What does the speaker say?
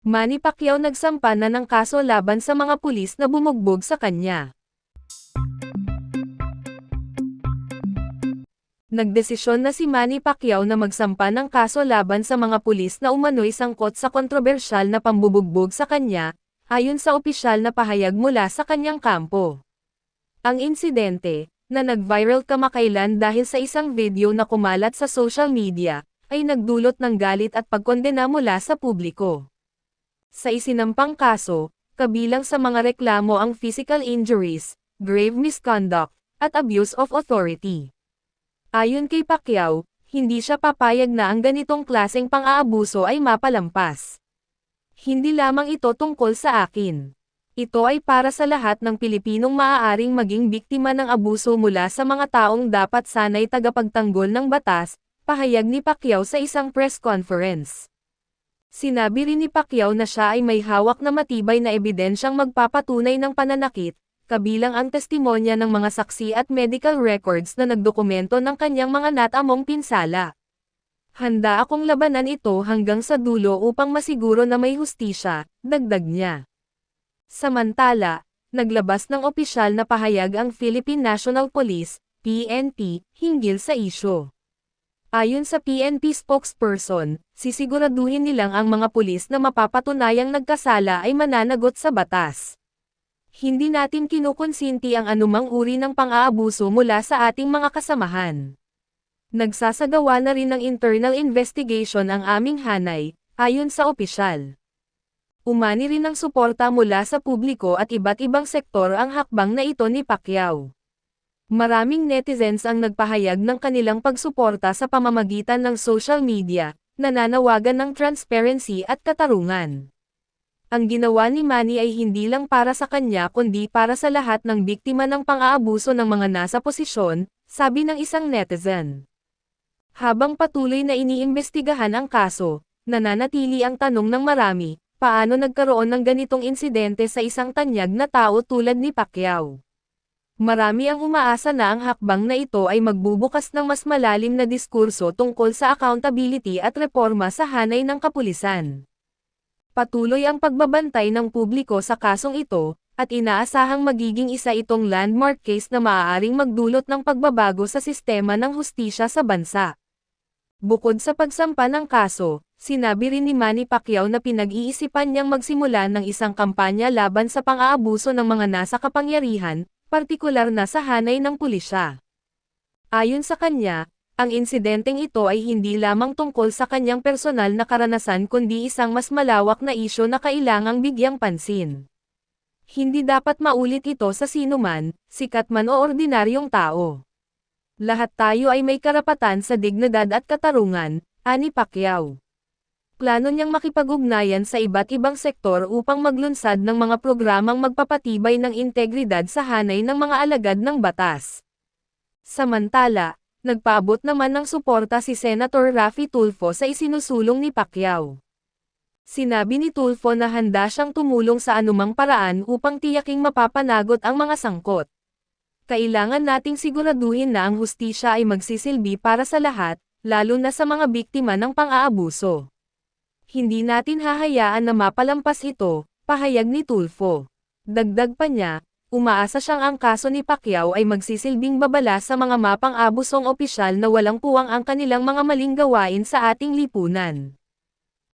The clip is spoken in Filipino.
Manny Pacquiao nagsampa na ng kaso laban sa mga pulis na bumugbog sa kanya. Nagdesisyon na si Manny Pacquiao na magsampa ng kaso laban sa mga pulis na umano'y sangkot sa kontrobersyal na pambubugbog sa kanya, ayon sa opisyal na pahayag mula sa kanyang kampo. Ang insidente, na nag-viral kamakailan dahil sa isang video na kumalat sa social media, ay nagdulot ng galit at pagkondena mula sa publiko. Sa isinampang kaso, kabilang sa mga reklamo ang physical injuries, grave misconduct, at abuse of authority. Ayon kay Pacquiao, hindi siya papayag na ang ganitong klaseng pang-aabuso ay mapalampas. Hindi lamang ito tungkol sa akin. Ito ay para sa lahat ng Pilipinong maaaring maging biktima ng abuso mula sa mga taong dapat sana'y tagapagtanggol ng batas, pahayag ni Pacquiao sa isang press conference. Sinabi rin ni Pacquiao na siya ay may hawak na matibay na ebidensyang magpapatunay ng pananakit, kabilang ang testimonya ng mga saksi at medical records na nagdokumento ng kanyang mga natamong pinsala. Handa akong labanan ito hanggang sa dulo upang masiguro na may hustisya, dagdag niya. Samantala, naglabas ng opisyal na pahayag ang Philippine National Police, PNP, hinggil sa isyu. Ayon sa PNP spokesperson, sisiguraduhin nilang ang mga pulis na mapapatunayang nagkasala ay mananagot sa batas. Hindi natin kinukonsinti ang anumang uri ng pang-aabuso mula sa ating mga kasamahan. Nagsasagawa na rin ng internal investigation ang aming hanay, ayon sa opisyal. Umani rin ng suporta mula sa publiko at iba't ibang sektor ang hakbang na ito ni Pacquiao. Maraming netizens ang nagpahayag ng kanilang pagsuporta sa pamamagitan ng social media, nananawagan ng transparency at katarungan. Ang ginawa ni Manny ay hindi lang para sa kanya kundi para sa lahat ng biktima ng pang-aabuso ng mga nasa posisyon, sabi ng isang netizen. Habang patuloy na iniimbestigahan ang kaso, nananatili ang tanong ng marami, paano nagkaroon ng ganitong insidente sa isang tanyag na tao tulad ni Pacquiao? Marami ang umaasa na ang hakbang na ito ay magbubukas ng mas malalim na diskurso tungkol sa accountability at reforma sa hanay ng kapulisan. Patuloy ang pagbabantay ng publiko sa kasong ito, at inaasahang magiging isa itong landmark case na maaaring magdulot ng pagbabago sa sistema ng hustisya sa bansa. Bukod sa pagsampa ng kaso, sinabi rin ni Manny Pacquiao na pinag-iisipan niyang magsimula ng isang kampanya laban sa pang-aabuso ng mga nasa kapangyarihan, partikular na sa hanay ng pulisya. Ayon sa kanya, ang insidenteng ito ay hindi lamang tungkol sa kanyang personal na karanasan kundi isang mas malawak na isyu na kailangang bigyang pansin. Hindi dapat maulit ito sa sinuman, sikat man o ordinaryong tao. Lahat tayo ay may karapatan sa dignidad at katarungan, ani Pacquiao. Plano niyang makipag-ugnayan sa iba't ibang sektor upang maglunsad ng mga programang magpapatibay ng integridad sa hanay ng mga alagad ng batas. Samantala, nagpaabot naman ng suporta si Senator Raffy Tulfo sa isinusulong ni Pacquiao. Sinabi ni Tulfo na handa siyang tumulong sa anumang paraan upang tiyaking mapapanagot ang mga sangkot. Kailangan nating siguraduhin na ang hustisya ay magsisilbi para sa lahat, lalo na sa mga biktima ng pang-aabuso. Hindi natin hahayaan na mapalampas ito, pahayag ni Tulfo. Dagdag pa niya, umaasa siyang ang kaso ni Pacquiao ay magsisilbing babala sa mga mapang-abusong opisyal na walang puwang ang kanilang mga maling gawain sa ating lipunan.